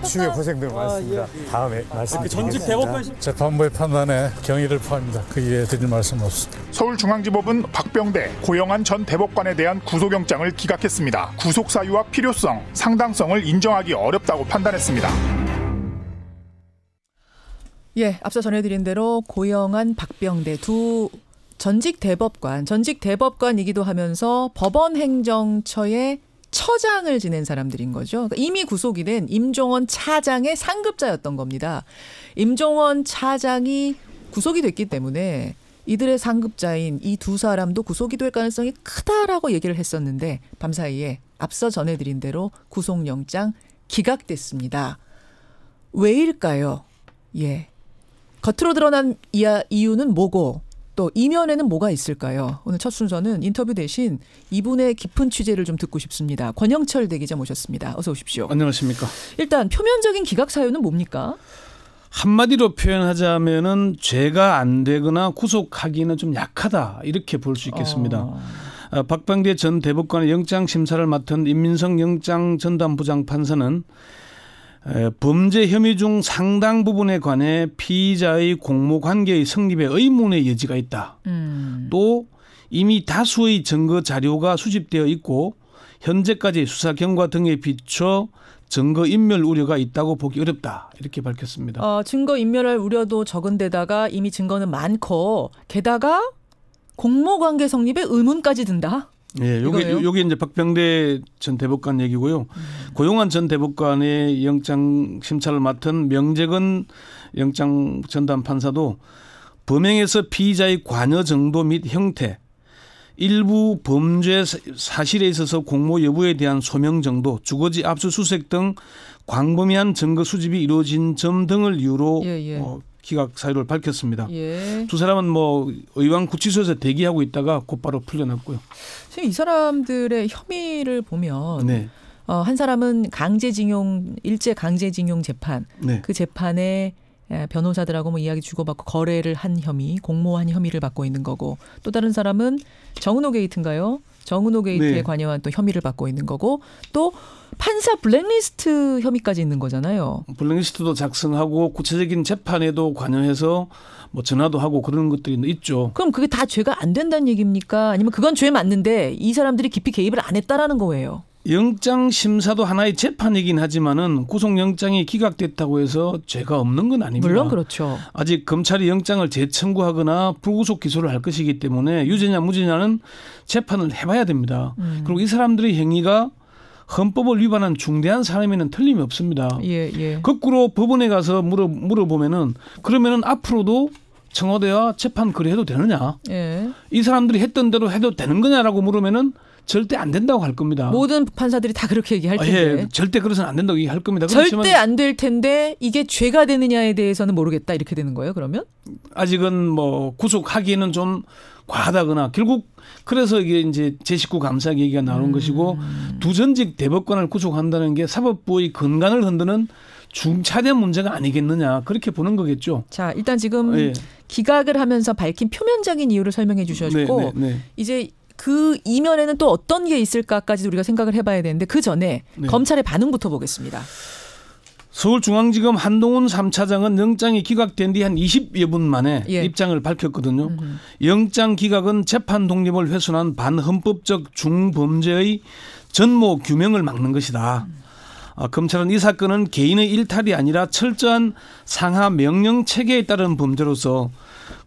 추위에 고생들 많습니다. 다음에 말씀드리겠습니다. 전직 대법관 재판부의 판단에 경의를 표합니다. 그 이외에 드릴 말씀 없습니다. 서울중앙지법은 박병대, 고영한 전 대법관에 대한 구속영장을 기각했습니다. 구속 사유와 필요성, 상당성을 인정하기 어렵다고 판단했습니다. 예, 앞서 전해드린 대로 고영한, 박병대 두 전직 대법관이기도 하면서 법원행정처의 처장을 지낸 사람들인 거죠. 그러니까 이미 구속이 된 임종원 차장의 상급자였던 겁니다. 임종원 차장이 구속이 됐기 때문에 이들의 상급자인 이 두 사람도 구속이 될 가능성이 크다라고 얘기를 했었는데 밤사이에 앞서 전해드린 대로 구속영장 기각됐습니다. 왜일까요? 예. 겉으로 드러난 이유는 뭐고 또 이면에는 뭐가 있을까요? 오늘 첫 순서는 인터뷰 대신 이분의 깊은 취재를 좀 듣고 싶습니다. 권영철 대기자 모셨습니다. 어서 오십시오. 안녕하십니까. 일단 표면적인 기각 사유는 뭡니까? 한마디로 표현하자면은 죄가 안 되거나 구속하기는 좀 약하다 이렇게 볼 수 있겠습니다. 박병대 전 대법관의 영장 심사를 맡은 임민성 영장 전담부장 판사는 범죄 혐의 중 상당 부분에 관해 피의자의 공모관계의 성립에 의문의 여지가 있다. 또 이미 다수의 증거 자료가 수집되어 있고 현재까지 수사 경과 등에 비춰 증거인멸 우려가 있다고 보기 어렵다. 이렇게 밝혔습니다. 증거인멸할 우려도 적은 데다가 이미 증거는 게다가 공모관계 성립에 의문까지 든다? 예, 요게 이제 박병대 전 대법관 얘기고요. 고용한 전 대법관의 영장 심사를 맡은 명재건 영장 전담 판사도 범행에서 피의자의 관여 정도 및 형태, 일부 범죄 사실에 있어서 공모 여부에 대한 소명 정도, 주거지 압수수색 등 광범위한 증거 수집이 이루어진 점 등을 이유로 기각 사유를 밝혔습니다. 두 사람은 의왕 구치소에서 대기하고 있다가 곧바로 풀려났고요. 지금 이 사람들의 혐의를 보면 한 사람은 일제 강제징용 재판, 그 재판에 변호사들하고 이야기 주고받고 거래를 한 혐의, 공모한 혐의를 받고 있는 거고, 또 다른 사람은 정은호 게이트인가요? 정은호 게이트에 관여한 또 혐의를 받고 있는 거고, 또 판사 블랙리스트 혐의까지 있는 거잖아요. 블랙리스트도 작성하고 구체적인 재판에도 관여해서 전화도 하고 그런 것들이 있죠. 그럼 그게 다 죄가 안 된다는 얘기입니까? 아니면 그건 죄 맞는데 이 사람들이 깊이 개입을 안 했다라는 거예요? 영장 심사도 하나의 재판이긴 하지만은 구속영장이 기각됐다고 해서 죄가 없는 건 아닙니다. 물론 그렇죠. 아직 검찰이 영장을 재청구하거나 불구속 기소를 할 것이기 때문에 유죄냐 무죄냐는 재판을 해봐야 됩니다. 그리고 이 사람들의 행위가 헌법을 위반한 중대한 사람에는 틀림이 없습니다. 거꾸로 법원에 가서 물어보면은 그러면은 앞으로도 청와대와 재판 그래해도 되느냐? 이 사람들이 했던 대로 해도 되는 거냐라고 물으면은 절대 안 된다고 할 겁니다. 모든 판사들이 다 그렇게 얘기할 텐데. 절대 그래서는 안 된다고 얘기할 겁니다. 절대 안 될 텐데 이게 죄가 되느냐에 대해서는 모르겠다 이렇게 되는 거예요, 그러면? 아직은 구속하기에는 좀 과하다거나 결국 그래서 이게 이제 제19 감사 얘기가 나오는 것이고 두 전직 대법관을 구속한다는 게 사법부의 근간을 흔드는 중차대한 문제가 아니겠느냐 그렇게 보는 거겠죠. 자, 일단 지금 기각을 하면서 밝힌 표면적인 이유를 설명해 주셨고 이제 그 이면에는 또 어떤 게 있을까까지 우리가 생각을 해봐야 되는데 그 전에 검찰의 반응부터 보겠습니다. 서울중앙지검 한동훈 3차장은 영장이 기각된 뒤 한 20여 분 만에 입장을 밝혔거든요. 영장 기각은 재판 독립을 훼손한 반헌법적 중범죄의 전모 규명을 막는 것이다. 검찰은 이 사건은 개인의 일탈이 아니라 철저한 상하 명령 체계에 따른 범죄로서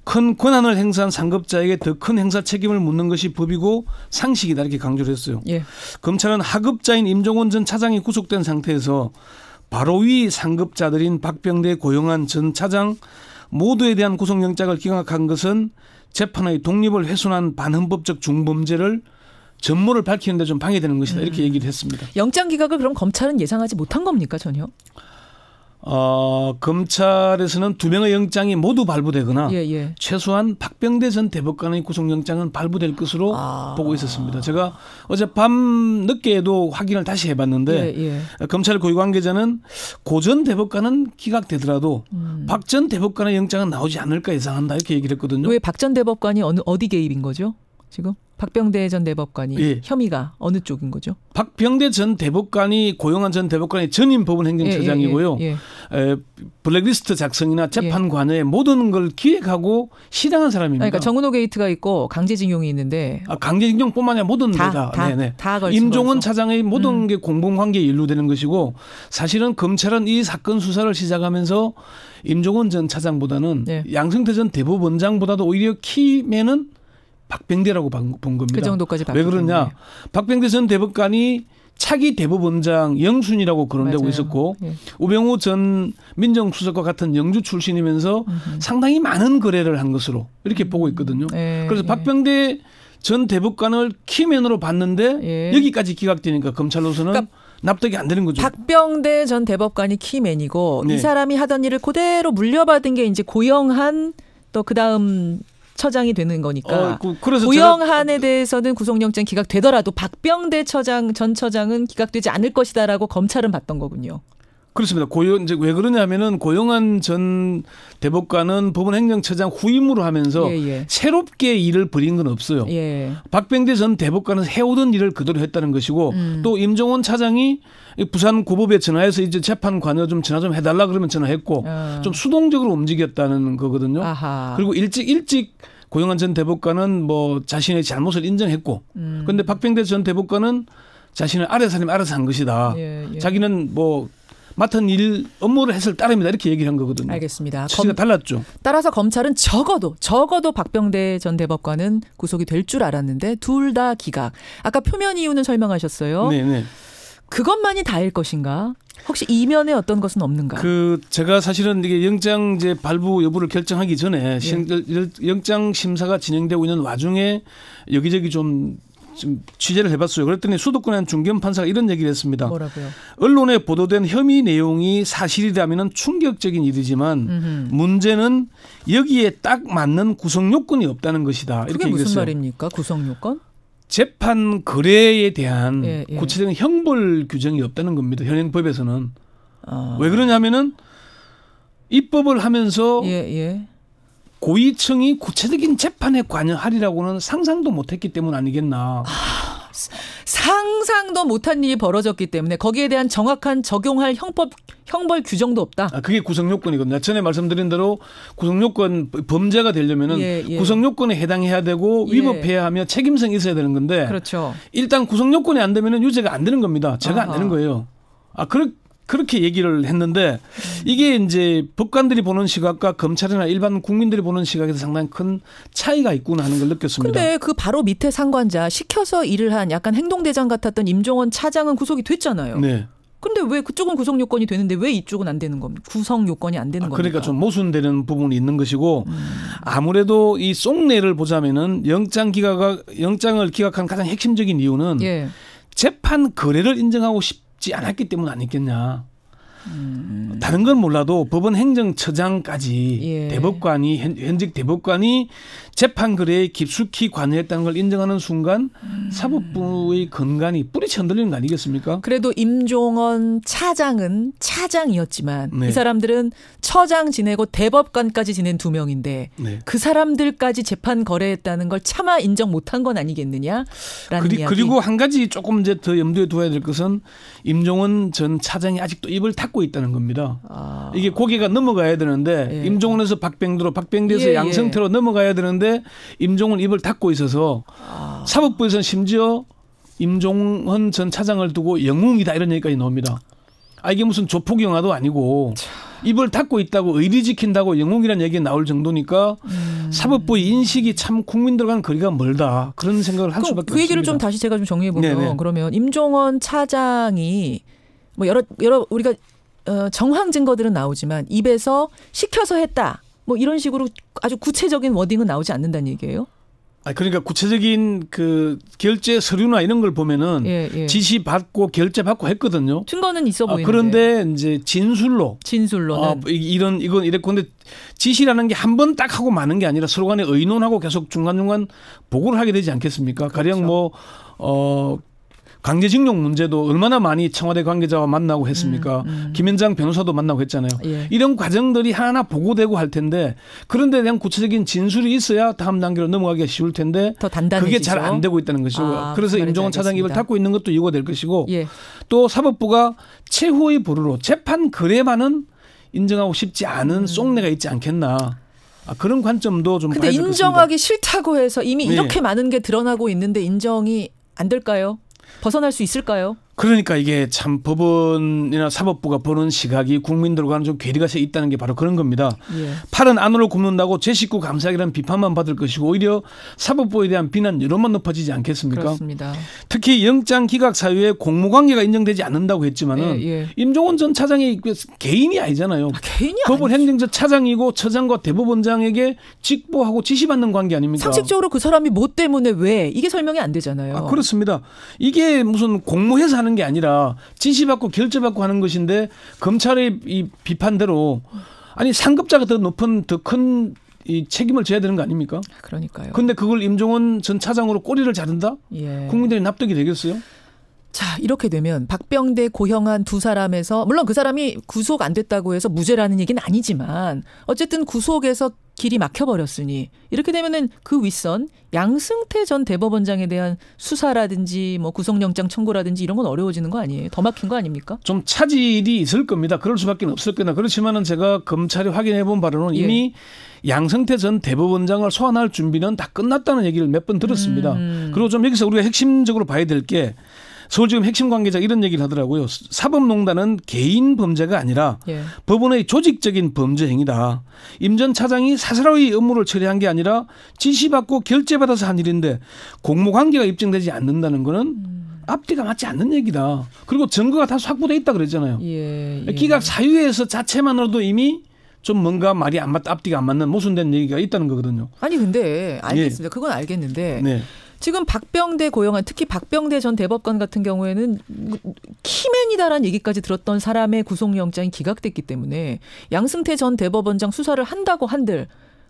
큰 권한을 행사한 상급자에게 더 큰 행사 책임을 묻는 것이 법이고 상식이다 이렇게 강조를 했어요. 검찰은 하급자인 임종원 전 차장이 구속된 상태에서 바로 위 상급자들인 박병대, 고영한 전 차장 모두에 대한 구속영장을 기각한 것은 재판의 독립을 훼손한 반헌법적 중범죄를 전모를 밝히는 데 좀 방해되는 것이다 이렇게 얘기를 했습니다. 영장 기각을 그럼 검찰은 예상하지 못한 겁니까 전혀? 검찰에서는 2명의 영장이 모두 발부되거나 최소한 박병대 전 대법관의 구속영장은 발부될 것으로 보고 있었습니다. 제가 어젯밤 늦게에도 확인을 다시 해봤는데 검찰 고위 관계자는 고 전 대법관은 기각되더라도 박 전 대법관의 영장은 나오지 않을까 예상한다 이렇게 얘기를 했거든요. 왜 박 전 대법관이 어디 개입인 거죠 지금? 박병대 전 대법관이 예. 혐의가 어느 쪽인 거죠? 박병대 전 대법관이 고용한 전 대법관이 전임 법원행정처장이고요. 블랙리스트 작성이나 재판 관여에 모든 걸 기획하고 실행한 사람입니다. 그러니까 정은호 게이트가 있고 강제징용이 있는데 강제징용뿐만 아니라 모든 데다 임종원 차장의 모든 게 공범관계에 연루되는 것이고 사실은 검찰은 이 사건 수사를 시작하면서 임종원 전 차장보다는 양승태 전 대법원장보다도 오히려 키맨은 박병대라고 본 겁니다. 그 정도까지 왜 그러냐? 박병대 전 대법관이 차기 대법원장 영순이라고 거론되고 있었고 우병우 전 민정수석과 같은 영주 출신이면서 상당히 많은 거래를 한 것으로 이렇게 보고 있거든요. 그래서 박병대 전 대법관을 키맨으로 봤는데 여기까지 기각되니까 검찰로서는 그러니까 납득이 안 되는 거죠. 박병대 전 대법관이 키맨이고 이 사람이 하던 일을 그대로 물려받은 게 이제 고영한 또 그다음 처장이 되는 거니까 그래서 고영한에 대해서는 구속영장 기각되더라도 박병대 전 처장은 기각되지 않을 것이다라고 검찰은 봤던 거군요. 그렇습니다. 이제 왜 그러냐면은 고영한 전 대법관은 법원행정처장 후임으로 하면서 새롭게 일을 벌인 건 없어요. 박병대 전 대법관은 해오던 일을 그대로 했다는 것이고 또 임종원 차장이 부산 고법에 전화해서 이제 재판 관여 좀 전화 좀 해달라 그러면 전화했고 좀 수동적으로 움직였다는 거거든요. 그리고 일찍 고영한 전 대법관은 뭐 자신의 잘못을 인정했고 그런데 박병대 전 대법관은 자신의 아래 사람이 알아서 한 것이다. 자기는 뭐 맡은 일 업무를 했을 따름이다 이렇게 얘기를 한 거거든요. 알겠습니다. 취지가 달랐죠. 따라서 검찰은 적어도 박병대 전 대법관은 구속이 될 줄 알았는데 둘 다 기각. 아까 표면 이유는 설명하셨어요. 네네. 그것만이 다일 것인가? 혹시 이면에 어떤 것은 없는가? 제가 사실은 이게 영장 이제 발부 여부를 결정하기 전에 영장 심사가 진행되고 있는 와중에 여기저기 좀 취재를 해봤어요. 그랬더니 수도권의 한 중견 판사가 이런 얘기를 했습니다. 뭐라고요? 언론에 보도된 혐의 내용이 사실이라면 충격적인 일이지만 문제는 여기에 딱 맞는 구성 요건이 없다는 것이다. 이렇게 그게 무슨 얘기했어요. 말입니까? 구성 요건? 재판 거래에 대한 구체적인 형벌 규정이 없다는 겁니다. 현행 법에서는. 왜 그러냐면은 입법을 하면서 고위층이 구체적인 재판에 관여하리라고는 상상도 못했기 때문 아니겠나. 상상도 못한 일이 벌어졌기 때문에 거기에 대한 정확한 적용할 형벌 규정도 없다. 그게 구성요건이거든요. 전에 말씀드린 대로 구성요건 범죄가 되려면은 구성요건에 해당해야 되고 위법해야 하며 책임성이 있어야 되는 건데 그렇죠. 일단 구성요건이 안 되면은 유죄가 안 되는 겁니다. 죄가 안 되는 거예요. 그렇게 얘기를 했는데 이게 이제 법관들이 보는 시각과 검찰이나 일반 국민들이 보는 시각에서 상당히 큰 차이가 있구나 하는 걸 느꼈습니다. 그런데 그 바로 밑에 상관자 시켜서 일을 한 약간 행동대장 같았던 임종원 차장은 구속이 됐잖아요. 네. 근데 왜 그쪽은 구성 요건이 되는데 왜 이쪽은 안 되는 겁니까? 구성 요건이 안 되는 겁니까? 그러니까 좀 모순되는 부분이 있는 것이고 아무래도 이 속내를 보자면은 영장을 기각한 가장 핵심적인 이유는 재판 거래를 인정하고 싶지 않았기 때문 아니겠냐. 다른 건 몰라도 법원 행정처장까지 대법관이 현직 대법관이 재판 거래에 깊숙이 관여했다는 걸 인정하는 순간 사법부의 건강이 뿌리쳐 흔들리는 거 아니겠습니까? 그래도 임종원 차장은 차장이었지만 이 사람들은 처장 지내고 대법관까지 지낸 두 명인데 그 사람들까지 재판 거래했다는 걸 차마 인정 못한 건 아니겠느냐라는 이야기. 그리고 한 가지 조금 이제 더 염두에 두어야 될 것은 임종원 전 차장이 아직도 입을 닫고 있다는 겁니다. 이게 고개가 넘어가야 되는데 임종원에서 박병대로 박병대에서 양승태로 넘어가야 되는데 임종원 입을 닫고 있어서 사법부에서는 심지어 임종원 전 차장을 두고 영웅이다 이런 얘기까지 나옵니다. 이게 무슨 조폭 영화도 아니고 입을 닫고 있다고 의리 지킨다고 영웅이라는 얘기가 나올 정도니까 사법부의 인식이 참 국민들과는 거리가 멀다 그런 생각을 할 수밖에 없습니다. 그 얘기를 좀 다시 제가 좀 정리해 보면 그러면 임종원 차장이 뭐 여러 우리가 정황 증거들은 나오지만 입에서 시켜서 했다. 뭐 이런 식으로 아주 구체적인 워딩은 나오지 않는다는 얘기예요? 그러니까 구체적인 그 결제 서류나 이런 걸 보면은 지시 받고 결제 받고 했거든요. 증거는 있어 보이는데. 그런데 이제 진술로는 이건 이랬고 근데 지시라는 게 한 번 딱 하고 마는 게 아니라 서로 간에 의논하고 계속 중간중간 보고를 하게 되지 않겠습니까? 그렇죠. 가령 강제징용 문제도 얼마나 많이 청와대 관계자와 만나고 했습니까? 김현장 변호사도 만나고 했잖아요. 예. 이런 과정들이 하나하나 보고되고 할 텐데 그런데 대한 구체적인 진술이 있어야 다음 단계로 넘어가기가 쉬울 텐데 더 단단해지죠. 그게 잘 안 되고 있다는 것이고 그래서 임종원 차장 입을 닫고 있는 것도 이유가 될 것이고 예. 또 사법부가 최후의 보루로 재판 거래만은 인정하고 싶지 않은 속내가 있지 않겠나. 그런 관점도 좀 근데 봐야 될 것 같습니다. 인정하기 싫다고 해서 이미 네. 이렇게 많은 게 드러나고 있는데 인정이 안 될까요? 벗어날 수 있을까요? 그러니까 이게 참 법원이나 사법부가 보는 시각이 국민들과는 좀 괴리가 있다는 게 바로 그런 겁니다. 예. 팔은 안으로 굽는다고 제 식구 감사하기라는 비판만 받을 것이고 오히려 사법부에 대한 비난 여론만 높아지지 않겠습니까? 그렇습니다. 특히 영장 기각 사유에 공모관계가 인정되지 않는다고 했지만은 예. 임종원 전 차장이 개인이 아니잖아요. 개인이 법원 아니죠. 행정처 차장이고 처장과 대법원장에게 직보하고 지시받는 관계 아닙니까? 상식적으로 그 사람이 뭐 때문에 왜 이게 설명이 안 되잖아요. 그렇습니다. 이게 무슨 공모해서 하는 게 아니라 지시받고 결재받고 하는 것인데 검찰의 이 비판대로 아니 상급자가 더 높은 더 큰 이 책임을 져야 되는 거 아닙니까? 그러니까요. 그런데 그걸 임종원 전 차장으로 꼬리를 자른다? 예. 국민들이 납득이 되겠어요? 자, 이렇게 되면 박병대, 고형한 두 사람에서 물론 그 사람이 구속 안 됐다고 해서 무죄라는 얘기는 아니지만 어쨌든 구속에서 길이 막혀버렸으니 이렇게 되면은 그 윗선 양승태 전 대법원장에 대한 수사라든지 뭐 구속영장 청구라든지 이런 건 어려워지는 거 아니에요? 더 막힌 거 아닙니까? 좀 차질이 있을 겁니다. 그럴 수밖에 없을 거나 그렇지만은 제가 검찰이 확인해 본 바로는 이미 양승태 전 대법원장을 소환할 준비는 다 끝났다는 얘기를 몇 번 들었습니다. 그리고 좀 여기서 우리가 핵심적으로 봐야 될 게 서울지검 핵심 관계자 이런 얘기를 하더라고요. 사법농단은 개인 범죄가 아니라 법원의 조직적인 범죄 행위다. 임 전 차장이 사설의 업무를 처리한 게 아니라 지시받고 결재받아서 한 일인데 공모관계가 입증되지 않는다는 거는 앞뒤가 맞지 않는 얘기다. 그리고 증거가 다 확보돼 있다 그랬잖아요. 기각 사유에서 자체만으로도 이미 좀 뭔가 말이 안 맞다, 앞뒤가 안 맞는 모순된 얘기가 있다는 거거든요. 아니 근데 알겠습니다. 그건 알겠는데 네. 지금 박병대 고용한 특히 박병대 전 대법관 같은 경우에는 키맨이다라는 얘기까지 들었던 사람의 구속영장이 기각됐기 때문에 양승태 전 대법원장 수사를 한다고 한들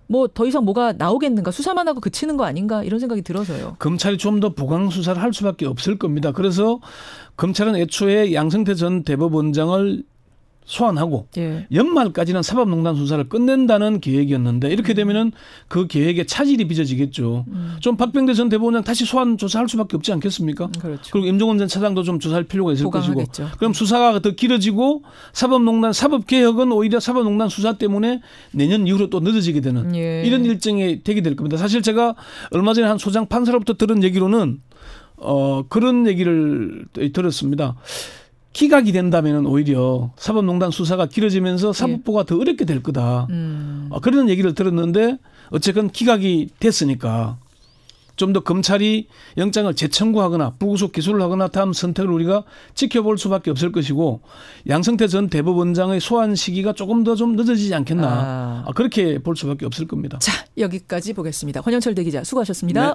뭐 더 이상 뭐가 나오겠는가 수사만 하고 그치는 거 아닌가 이런 생각이 들어서요. 검찰이 좀 더 보강 수사를 할 수밖에 없을 겁니다. 그래서 검찰은 애초에 양승태 전 대법원장을 소환하고 연말까지는 사법농단 수사를 끝낸다는 계획이었는데 이렇게 되면은 그 계획에 차질이 빚어지겠죠. 좀 박병대 전 대법원장 다시 소환 조사할 수밖에 없지 않겠습니까? 그렇죠. 그리고 임종원 전 차장도 좀 조사할 필요가 있을 보강하겠죠. 것이고. 그럼 수사가 더 길어지고 사법농단 사법개혁은 오히려 사법농단 수사 때문에 내년 이후로 또 늦어지게 되는 이런 일정이 되게 될 겁니다. 사실 제가 얼마 전에 한 소장 판사로부터 들은 얘기로는 그런 얘기를 들었습니다. 기각이 된다면 오히려 사법농단 수사가 길어지면서 사법부가 더 어렵게 될 거다. 그런 얘기를 들었는데 어쨌든 기각이 됐으니까 좀 더 검찰이 영장을 재청구하거나 불구속 기소를 하거나 다음 선택을 우리가 지켜볼 수밖에 없을 것이고 양승태 전 대법원장의 소환 시기가 조금 더 좀 늦어지지 않겠나. 그렇게 볼 수밖에 없을 겁니다. 자, 여기까지 보겠습니다. 권영철 대기자 수고하셨습니다. 네.